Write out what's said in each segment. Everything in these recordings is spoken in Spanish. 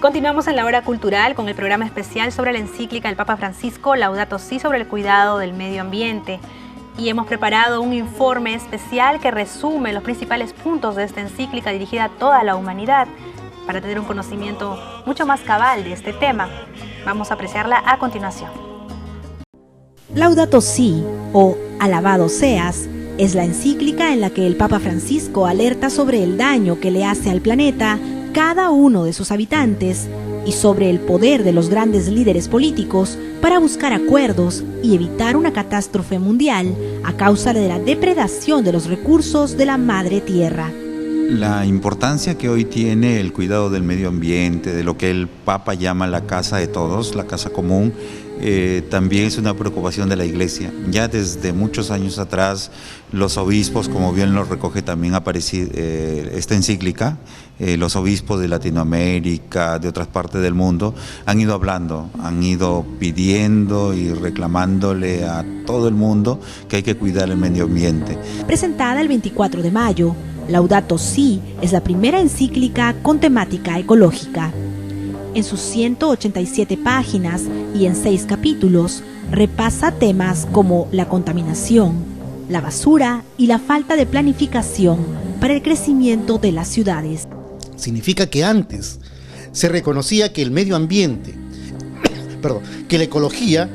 Continuamos en la hora cultural con el programa especial sobre la encíclica del Papa Francisco, Laudato Si, sobre el cuidado del medio ambiente. Y hemos preparado un informe especial que resume los principales puntos de esta encíclica dirigida a toda la humanidad, para tener un conocimiento mucho más cabal de este tema. Vamos a apreciarla a continuación. Laudato Si, o Alabado seas, es la encíclica en la que el Papa Francisco alerta sobre el daño que le hace al planeta cada uno de sus habitantes y sobre el poder de los grandes líderes políticos para buscar acuerdos y evitar una catástrofe mundial a causa de la depredación de los recursos de la madre tierra. La importancia que hoy tiene el cuidado del medio ambiente, de lo que el Papa llama la casa de todos, la casa común, también es una preocupación de la Iglesia. Ya desde muchos años atrás, los obispos, como bien lo recoge también esta encíclica, los obispos de Latinoamérica, de otras partes del mundo, han ido hablando, han ido pidiendo y reclamándole a todo el mundo que hay que cuidar el medio ambiente. Presentada el 24 de mayo, Laudato Si es la primera encíclica con temática ecológica. En sus 187 páginas y en 6 capítulos, repasa temas como la contaminación, la basura y la falta de planificación para el crecimiento de las ciudades. Significa que antes se reconocía que el medio ambiente, que la ecología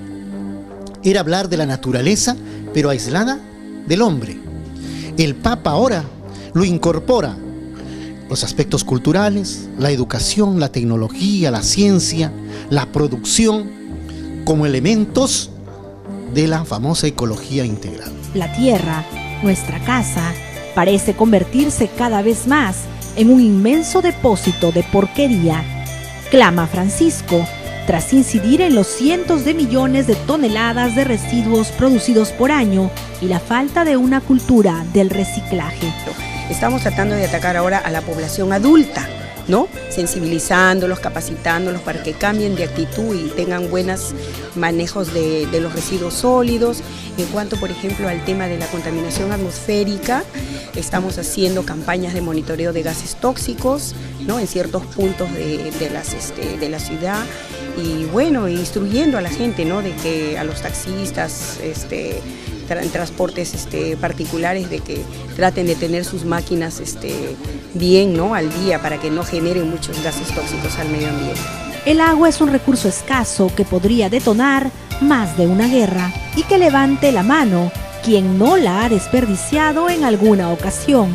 era hablar de la naturaleza, pero aislada del hombre. El Papa ahora lo incorpora. Los aspectos culturales, la educación, la tecnología, la ciencia, la producción, como elementos de la famosa ecología integral. La tierra, nuestra casa, parece convertirse cada vez más en un inmenso depósito de porquería, clama Francisco, tras incidir en los cientos de millones de toneladas de residuos producidos por año y la falta de una cultura del reciclaje. Estamos tratando de atacar ahora a la población adulta, ¿no? Sensibilizándolos, capacitándolos para que cambien de actitud y tengan buenos manejos de los residuos sólidos. En cuanto, por ejemplo, al tema de la contaminación atmosférica, estamos haciendo campañas de monitoreo de gases tóxicos, ¿no? En ciertos puntos de la ciudad. Y bueno, instruyendo a la gente, ¿no? De que a los taxistas, en transportes particulares, de que traten de tener sus máquinas bien, ¿no? Al día, para que no generen muchos gases tóxicos al medio ambiente. El agua es un recurso escaso que podría detonar más de una guerra, y que levante la mano quien no la ha desperdiciado en alguna ocasión,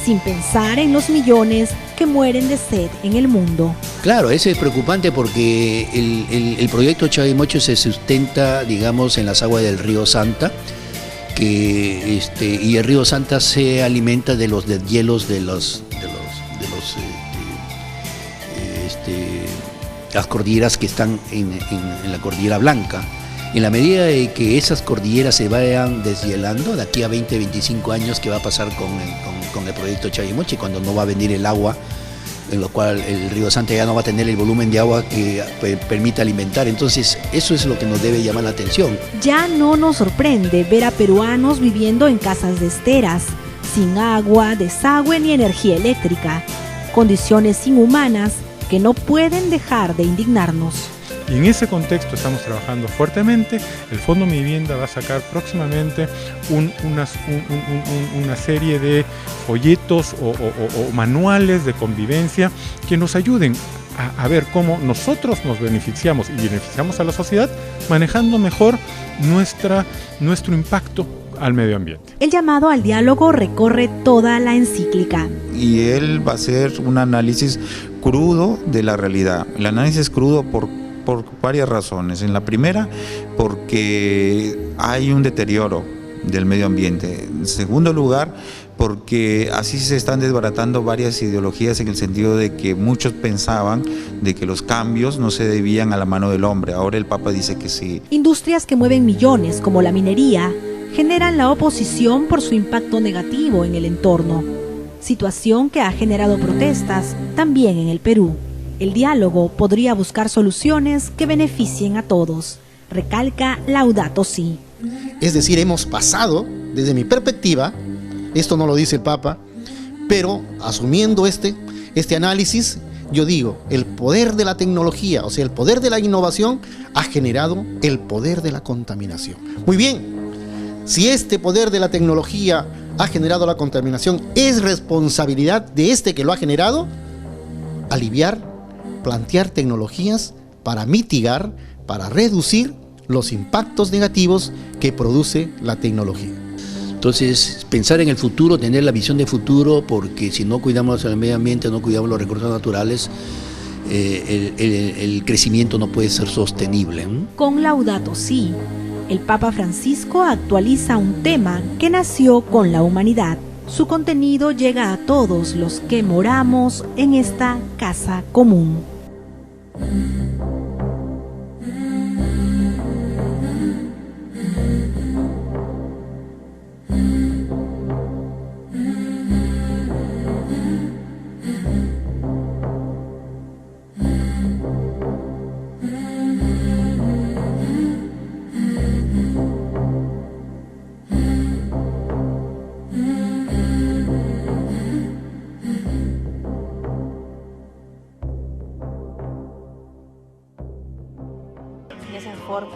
sin pensar en los millones que mueren de sed en el mundo. Claro, eso es preocupante porque el proyecto Chavimoche se sustenta, digamos, en las aguas del río Santa, y el río Santa se alimenta de los deshielos de las cordilleras que están en la Cordillera Blanca. En la medida de que esas cordilleras se vayan deshielando, de aquí a 20, 25 años, ¿qué va a pasar con el proyecto Chavimoche, cuando no va a venir el agua, en lo cual el río Santa ya no va a tener el volumen de agua que permita alimentar? Entonces, eso es lo que nos debe llamar la atención. Ya no nos sorprende ver a peruanos viviendo en casas de esteras, sin agua, desagüe ni energía eléctrica, condiciones inhumanas que no pueden dejar de indignarnos. Y en ese contexto estamos trabajando fuertemente. El Fondo Mi Vivienda va a sacar próximamente una serie de folletos o manuales de convivencia que nos ayuden a ver cómo nosotros nos beneficiamos y beneficiamos a la sociedad, manejando mejor nuestro impacto al medio ambiente. El llamado al diálogo recorre toda la encíclica. Y él va a hacer un análisis crudo de la realidad. El análisis crudo por varias razones. En la primera, porque hay un deterioro del medio ambiente. En segundo lugar, porque así se están desbaratando varias ideologías, en el sentido de que muchos pensaban de que los cambios no se debían a la mano del hombre. Ahora el Papa dice que sí. Industrias que mueven millones, como la minería, generan la oposición por su impacto negativo en el entorno, situación que ha generado protestas también en el Perú. El diálogo podría buscar soluciones que beneficien a todos, recalca Laudato Si. Es decir, hemos pasado, desde mi perspectiva, esto no lo dice el Papa, pero asumiendo este análisis, yo digo, el poder de la tecnología, o sea, el poder de la innovación ha generado el poder de la contaminación. Muy bien, si este poder de la tecnología ha generado la contaminación, es responsabilidad de este que lo ha generado aliviar, plantear tecnologías para mitigar, para reducir los impactos negativos que produce la tecnología. Entonces, pensar en el futuro, tener la visión de futuro, porque si no cuidamos el medio ambiente, no cuidamos los recursos naturales, el crecimiento no puede ser sostenible. Con Laudato Si, el Papa Francisco actualiza un tema que nació con la humanidad. Su contenido llega a todos los que moramos en esta casa común.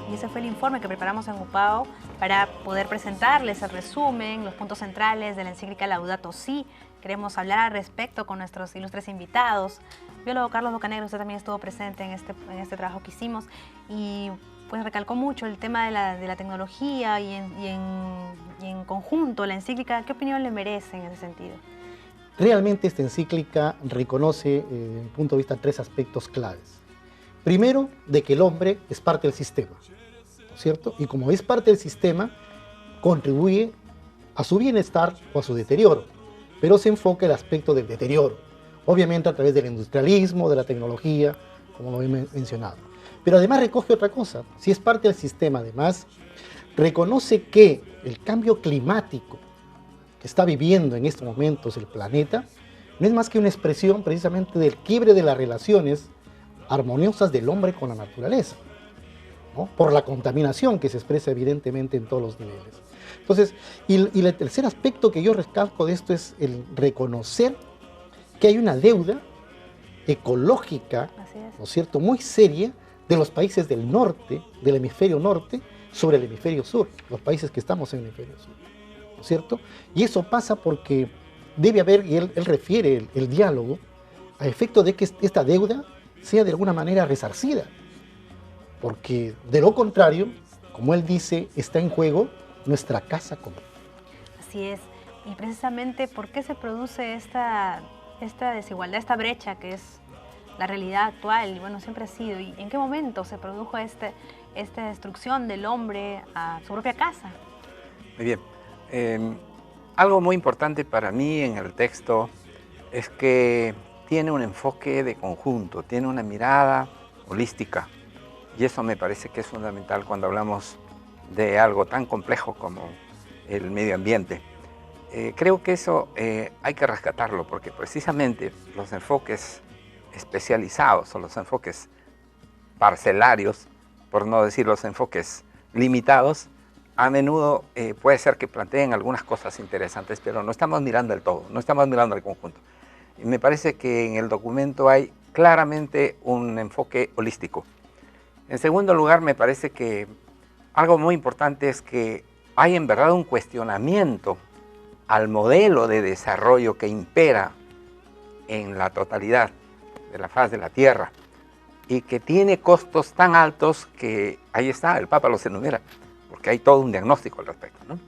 Y ese fue el informe que preparamos en UPAO para poder presentarles el resumen, los puntos centrales de la encíclica Laudato Si. Queremos hablar al respecto con nuestros ilustres invitados. Biólogo Carlos Bocanegra, usted también estuvo presente en este trabajo que hicimos y pues recalcó mucho el tema de la tecnología y en conjunto la encíclica. ¿Qué opinión le merece en ese sentido? Realmente esta encíclica reconoce, desde mi punto de vista, 3 aspectos claves. Primero, de que el hombre es parte del sistema, ¿no es cierto? Y como es parte del sistema, contribuye a su bienestar o a su deterioro, pero se enfoca el aspecto del deterioro, obviamente a través del industrialismo, de la tecnología, como lo he mencionado. Pero además recoge otra cosa, si es parte del sistema, además, reconoce que el cambio climático que está viviendo en estos momentos el planeta no es más que una expresión precisamente del quiebre de las relaciones armoniosas del hombre con la naturaleza, ¿no? Por la contaminación que se expresa evidentemente en todos los niveles. Entonces, y el tercer aspecto que yo recalco de esto es el reconocer que hay una deuda ecológica, ¿no es cierto?, muy seria de los países del norte, del hemisferio norte, sobre el hemisferio sur, los países que estamos en el hemisferio sur, ¿no es cierto? Y eso pasa porque debe haber, y él refiere el diálogo, a efecto de que esta deuda sea de alguna manera resarcida, porque de lo contrario, como él dice, está en juego nuestra casa común. Así es, y precisamente ¿por qué se produce esta desigualdad, esta brecha que es la realidad actual? Y bueno, siempre ha sido, ¿y en qué momento se produjo esta destrucción del hombre a su propia casa? Muy bien, algo muy importante para mí en el texto es que tiene un enfoque de conjunto, tiene una mirada holística y eso me parece que es fundamental cuando hablamos de algo tan complejo como el medio ambiente. Creo que eso hay que rescatarlo porque precisamente los enfoques especializados o los enfoques parcelarios, por no decir los enfoques limitados, a menudo puede ser que planteen algunas cosas interesantes, pero no estamos mirando el todo, no estamos mirando el conjunto. Y me parece que en el documento hay claramente un enfoque holístico. En segundo lugar, me parece que algo muy importante es que hay en verdad un cuestionamiento al modelo de desarrollo que impera en la totalidad de la faz de la Tierra y que tiene costos tan altos que ahí está, el Papa los enumera, porque hay todo un diagnóstico al respecto, ¿no?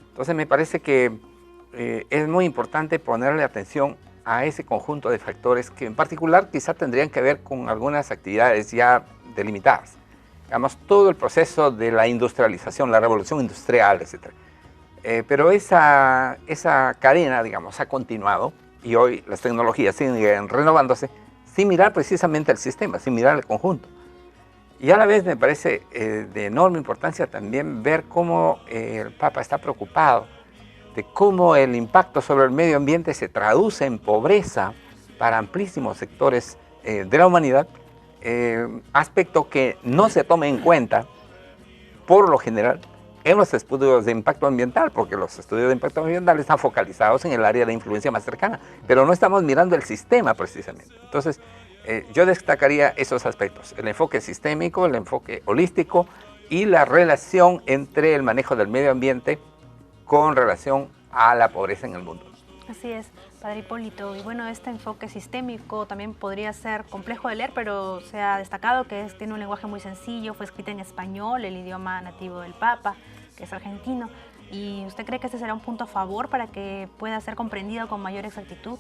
Entonces me parece que es muy importante ponerle atención a ese conjunto de factores que en particular quizá tendrían que ver con algunas actividades ya delimitadas. Digamos, todo el proceso de la industrialización, la revolución industrial, etc. Pero esa cadena, digamos, ha continuado y hoy las tecnologías siguen renovándose sin mirar precisamente el sistema, sin mirar el conjunto. Y a la vez me parece de enorme importancia también ver cómo el Papa está preocupado de cómo el impacto sobre el medio ambiente se traduce en pobreza para amplísimos sectores de la humanidad, aspecto que no se toma en cuenta, por lo general, en los estudios de impacto ambiental, porque los estudios de impacto ambiental están focalizados en el área de influencia más cercana, pero no estamos mirando el sistema precisamente. Entonces, yo destacaría esos aspectos, el enfoque sistémico, el enfoque holístico y la relación entre el manejo del medio ambiente con relación a la pobreza en el mundo. Así es, Padre Hipólito. Y bueno, este enfoque sistémico también podría ser complejo de leer, pero se ha destacado que tiene un lenguaje muy sencillo, fue escrita en español, el idioma nativo del Papa, que es argentino. ¿Y usted cree que este será un punto a favor para que pueda ser comprendido con mayor exactitud?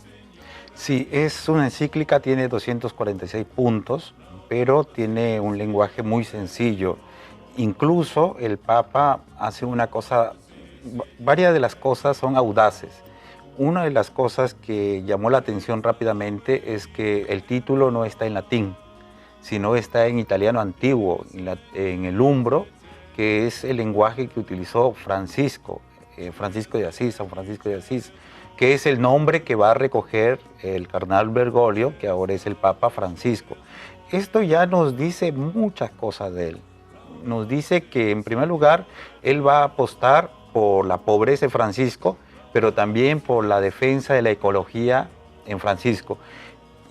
Sí, es una encíclica, tiene 246 puntos, pero tiene un lenguaje muy sencillo. Incluso el Papa hace una cosa, varias de las cosas son audaces. Una de las cosas que llamó la atención rápidamente es que el título no está en latín, sino está en italiano antiguo, en el umbro, que es el lenguaje que utilizó Francisco de Asís, San Francisco de Asís, que es el nombre que va a recoger el cardenal Bergoglio, que ahora es el Papa Francisco. Esto ya nos dice muchas cosas de él. Nos dice que, en primer lugar, él va a apostar por la pobreza de Francisco, pero también por la defensa de la ecología en Francisco.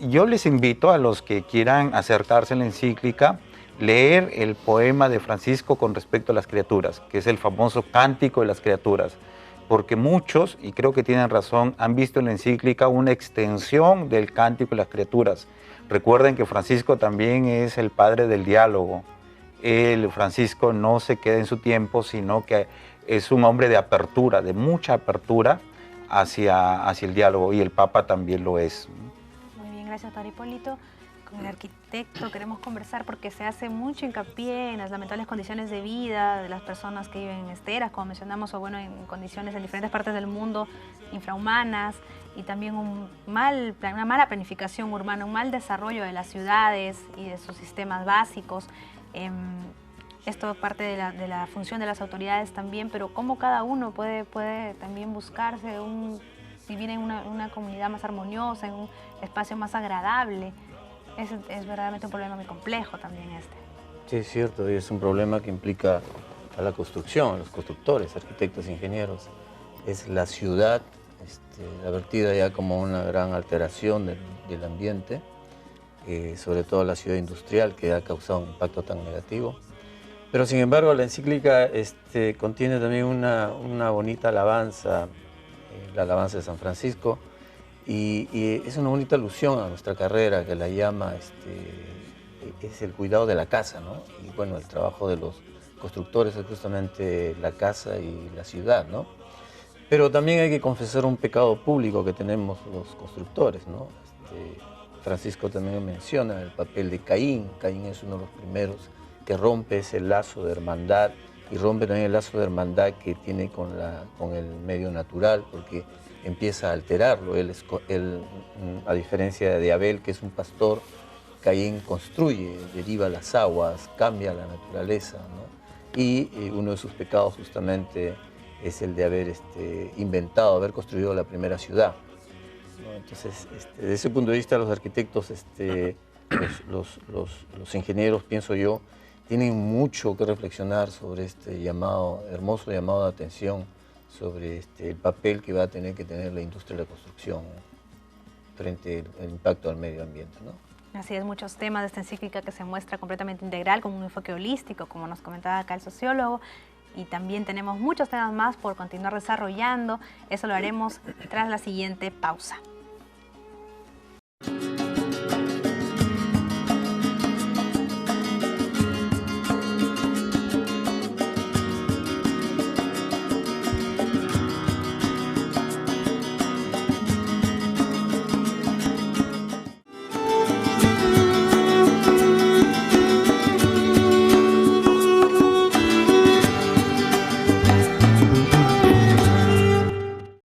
Yo les invito a los que quieran acercarse a la encíclica, leer el poema de Francisco con respecto a las criaturas, que es el famoso Cántico de las Criaturas, porque muchos, y creo que tienen razón, han visto en la encíclica una extensión del Cántico de las Criaturas. Recuerden que Francisco también es el padre del diálogo. Francisco no se queda en su tiempo, sino que es un hombre de apertura, de mucha apertura hacia el diálogo, y el Papa también lo es. Muy bien, gracias, Padre Hipólito. Con el arquitecto queremos conversar porque se hace mucho hincapié en las lamentables condiciones de vida de las personas que viven en esteras, como mencionamos, o bueno, en condiciones en diferentes partes del mundo infrahumanas, y también una mala planificación urbana, un mal desarrollo de las ciudades y de sus sistemas básicos. Esto es parte de la función de las autoridades también, pero cómo cada uno puede también buscarse vivir en una comunidad más armoniosa, en un espacio más agradable. Es verdaderamente un problema muy complejo también este. Sí, es cierto, y es un problema que implica a la construcción, a los constructores, arquitectos, ingenieros. Es la ciudad vertida ya como una gran alteración del ambiente, sobre todo la ciudad industrial, que ha causado un impacto tan negativo. Pero sin embargo la encíclica contiene también una bonita alabanza, la alabanza de San Francisco, y es una bonita alusión a nuestra carrera, que la llama, es el cuidado de la casa, ¿no? Y bueno, el trabajo de los constructores es justamente la casa y la ciudad, ¿no? Pero también hay que confesar un pecado público que tenemos los constructores, ¿no? Francisco también menciona el papel de Caín. Caín es uno de los primeros que rompe ese lazo de hermandad, y rompe también el lazo de hermandad que tiene con el medio natural, porque empieza a alterarlo. Él, a diferencia de Abel, que es un pastor, Caín construye, deriva las aguas, cambia la naturaleza, ¿no? Y uno de sus pecados justamente es el de haber haber construido la primera ciudad, ¿no? Entonces, desde ese punto de vista, los arquitectos, los ingenieros, pienso yo, tienen mucho que reflexionar sobre este hermoso llamado de atención sobre el papel que va a tener que tener la industria de la construcción frente al impacto al medio ambiente, ¿no? Así es, muchos temas de esta encíclica que se muestra completamente integral, con un enfoque holístico, como nos comentaba acá el sociólogo, y también tenemos muchos temas más por continuar desarrollando. Eso lo haremos tras la siguiente pausa.